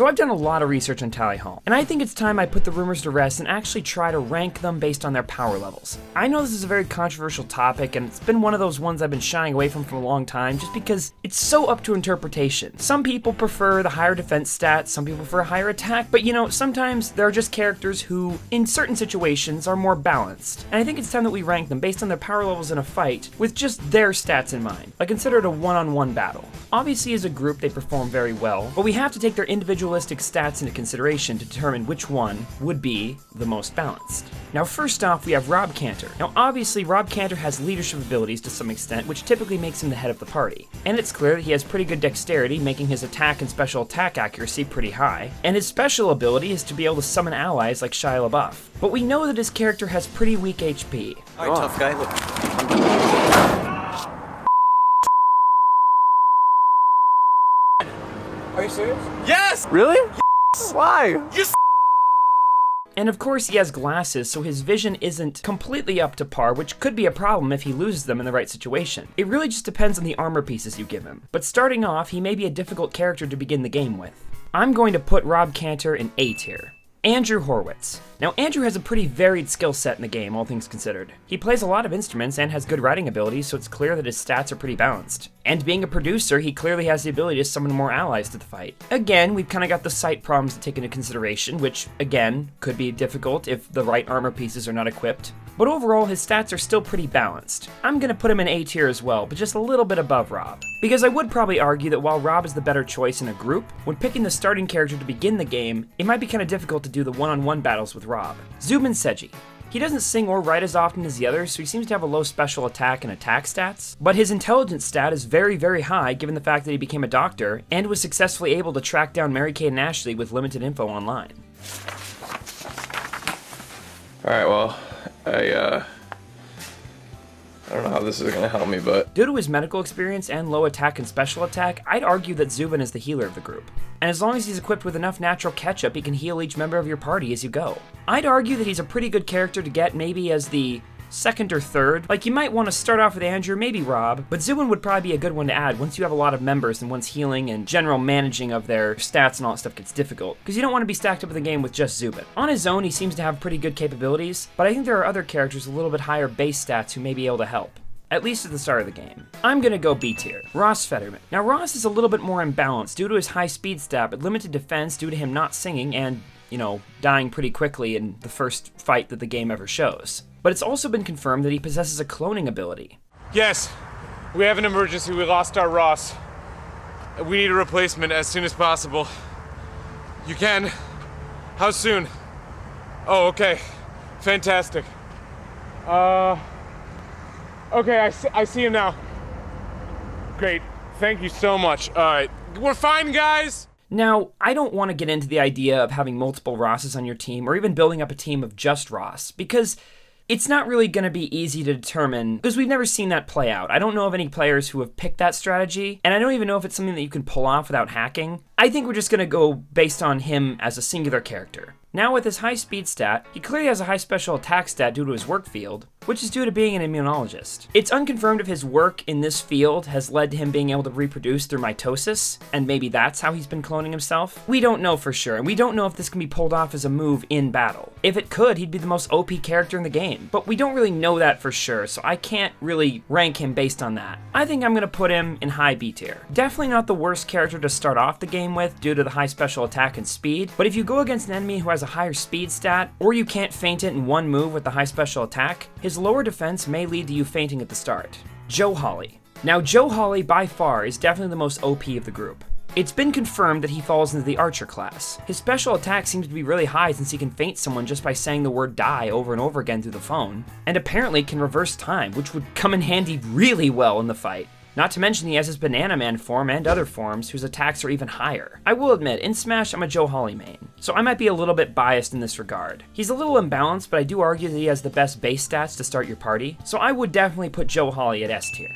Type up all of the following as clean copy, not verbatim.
So I've done a lot of research on Tally Hall, and I think it's time I put the rumors to rest and actually try to rank them based on their power levels. I know this is a very controversial topic, and it's been one of those ones I've been shying away from for a long time just because it's so up to interpretation. Some people prefer the higher defense stats, some people prefer higher attack, but you know, sometimes there are just characters who, in certain situations, are more balanced. And I think it's time that we rank them based on their power levels in a fight with just their stats in mind. Like, consider it a one-on-one battle. Obviously, as a group, they perform very well, but we have to take their individualistic stats into consideration to determine which one would be the most balanced. Now, first off, we have Rob Cantor. Now, obviously, Rob Cantor has leadership abilities to some extent, which typically makes him the head of the party. And it's clear that he has pretty good dexterity, making his attack and special attack accuracy pretty high. And his special ability is to be able to summon allies like Shia LaBeouf. But we know that his character has pretty weak HP. Alright, tough guy, look. Are you serious? Yes! Really? Yes. Why? Yes! And of course he has glasses, so his vision isn't completely up to par, which could be a problem if he loses them in the right situation. It really just depends on the armor pieces you give him. But starting off, he may be a difficult character to begin the game with. I'm going to put Rob Cantor in A tier. Andrew Horwitz. Now, Andrew has a pretty varied skill set in the game, all things considered. He plays a lot of instruments and has good writing abilities, so it's clear that his stats are pretty balanced. And being a producer, he clearly has the ability to summon more allies to the fight. Again, we've kind of got the sight problems to take into consideration, which, again, could be difficult if the right armor pieces are not equipped. But overall, his stats are still pretty balanced. I'm gonna put him in A tier as well, but just a little bit above Rob. Because I would probably argue that while Rob is the better choice in a group, when picking the starting character to begin the game, it might be kind of difficult to do the one-on-one battles with Rob. Zubin Seji. He doesn't sing or write as often as the others, so he seems to have a low special attack and attack stats, but his intelligence stat is very, very high given the fact that he became a doctor and was successfully able to track down Mary-Kate and Ashley with limited info online. Alright, well, I don't know how this is gonna help me, but... Due to his medical experience and low attack and special attack, I'd argue that Zubin is the healer of the group. And as long as he's equipped with enough natural ketchup, he can heal each member of your party as you go. I'd argue that he's a pretty good character to get maybe as the second or third. Like, you might want to start off with Andrew, maybe Rob, but Zubin would probably be a good one to add once you have a lot of members and once healing and general managing of their stats and all that stuff gets difficult, because you don't want to be stacked up in the game with just Zubin. On his own, he seems to have pretty good capabilities, but I think there are other characters with a little bit higher base stats who may be able to help. At least at the start of the game. I'm gonna go B tier. Ross Fetterman. Now, Ross is a little bit more imbalanced due to his high speed stat, but limited defense due to him not singing and, you know, dying pretty quickly in the first fight that the game ever shows. But it's also been confirmed that he possesses a cloning ability. Yes, we have an emergency. We lost our Ross. We need a replacement as soon as possible. You can? How soon? Oh, okay. Fantastic. Okay, I see him now. Great. Thank you so much. All right. We're fine, guys! Now, I don't want to get into the idea of having multiple Rosses on your team or even building up a team of just Ross, because it's not really going to be easy to determine, because we've never seen that play out. I don't know of any players who have picked that strategy, and I don't even know if it's something that you can pull off without hacking. I think we're just going to go based on him as a singular character. Now, with his high speed stat, he clearly has a high special attack stat due to his work field, which is due to being an immunologist. It's unconfirmed if his work in this field has led to him being able to reproduce through mitosis, and maybe that's how he's been cloning himself. We don't know for sure, and we don't know if this can be pulled off as a move in battle. If it could, he'd be the most OP character in the game, but we don't really know that for sure, so I can't really rank him based on that. I think I'm gonna put him in high B tier. Definitely not the worst character to start off the game with due to the high special attack and speed, but if you go against an enemy who has a higher speed stat, or you can't feint it in one move with the high special attack, his lower defense may lead to you fainting at the start. Joe Hawley. Now, Joe Hawley by far is definitely the most OP of the group. It's been confirmed that he falls into the Archer class. His special attack seems to be really high since he can feint someone just by saying the word die over and over again through the phone, and apparently can reverse time, which would come in handy really well in the fight. Not to mention he has his Banana Man form and other forms whose attacks are even higher. I will admit, in Smash I'm a Joe Hawley main, so I might be a little bit biased in this regard. He's a little imbalanced, but I do argue that he has the best base stats to start your party, so I would definitely put Joe Hawley at S tier.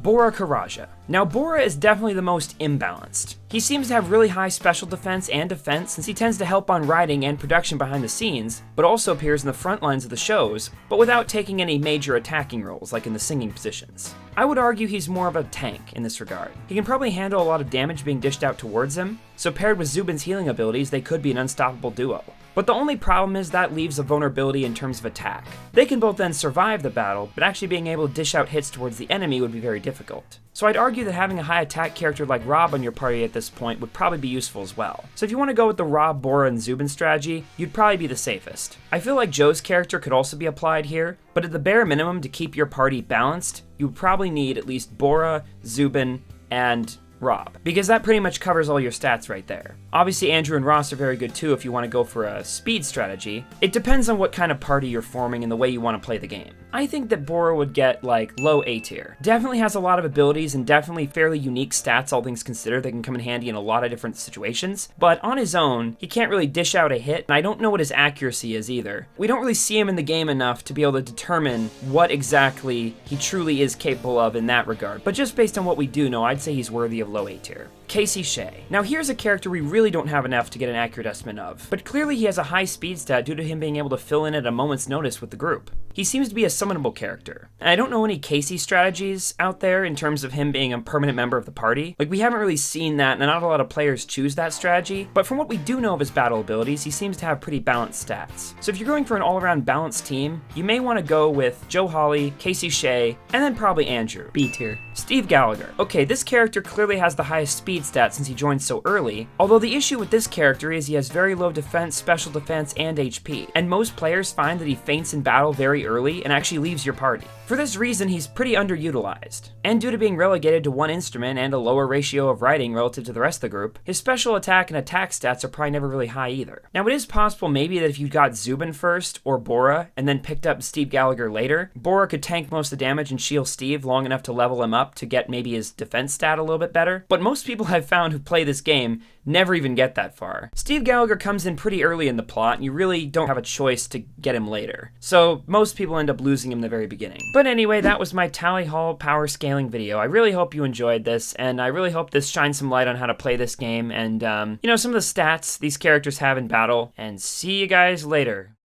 Bora Karaja. Now, Bora is definitely the most imbalanced. He seems to have really high special defense and defense since he tends to help on writing and production behind the scenes, but also appears in the front lines of the shows, but without taking any major attacking roles like in the singing positions. I would argue he's more of a tank in this regard. He can probably handle a lot of damage being dished out towards him, so paired with Zubin's healing abilities, they could be an unstoppable duo. But the only problem is that leaves a vulnerability in terms of attack. They can both then survive the battle, but actually being able to dish out hits towards the enemy would be very difficult. So I'd argue that having a high attack character like Rob on your party at this point would probably be useful as well. So if you want to go with the Rob, Bora, and Zubin strategy, you'd probably be the safest. I feel like Joe's character could also be applied here, but at the bare minimum to keep your party balanced, you would probably need at least Bora, Zubin, and Rob, because that pretty much covers all your stats right there. Obviously, Andrew and Ross are very good too if you want to go for a speed strategy. It depends on what kind of party you're forming and the way you want to play the game. I think that Bora would get like low A tier. Definitely has a lot of abilities and definitely fairly unique stats, all things considered, that can come in handy in a lot of different situations. But on his own, he can't really dish out a hit, and I don't know what his accuracy is either. We don't really see him in the game enough to be able to determine what exactly he truly is capable of in that regard. But just based on what we do know, I'd say he's worthy of low A tier. Casey Shea. Now here's a character we really don't have enough to get an accurate estimate of, but clearly he has a high speed stat due to him being able to fill in at a moment's notice with the group. He seems to be a summonable character, and I don't know any Casey strategies out there in terms of him being a permanent member of the party. Like, we haven't really seen that, and not a lot of players choose that strategy, but from what we do know of his battle abilities, he seems to have pretty balanced stats. So if you're going for an all-around balanced team, you may want to go with Joe Hawley, Casey Shea, and then probably Andrew. B tier. Steve Gallagher. Okay, this character clearly has the highest speed stat since he joined so early, although the issue with this character is he has very low defense, special defense, and HP, and most players find that he faints in battle very early and actually leaves your party. For this reason, he's pretty underutilized, and due to being relegated to one instrument and a lower ratio of writing relative to the rest of the group, his special attack and attack stats are probably never really high either. Now, it is possible maybe that if you got Zubin first, or Bora, and then picked up Steve Gallagher later, Bora could tank most of the damage and shield Steve long enough to level him up to get maybe his defense stat a little bit better, but most people I've found who play this game never even get that far. Steve Gallagher comes in pretty early in the plot, and you really don't have a choice to get him later. So most people end up losing him in the very beginning. But anyway, that was my Tally Hall power scaling video. I really hope you enjoyed this, and I really hope this shines some light on how to play this game, and you know, some of the stats these characters have in battle, and see you guys later.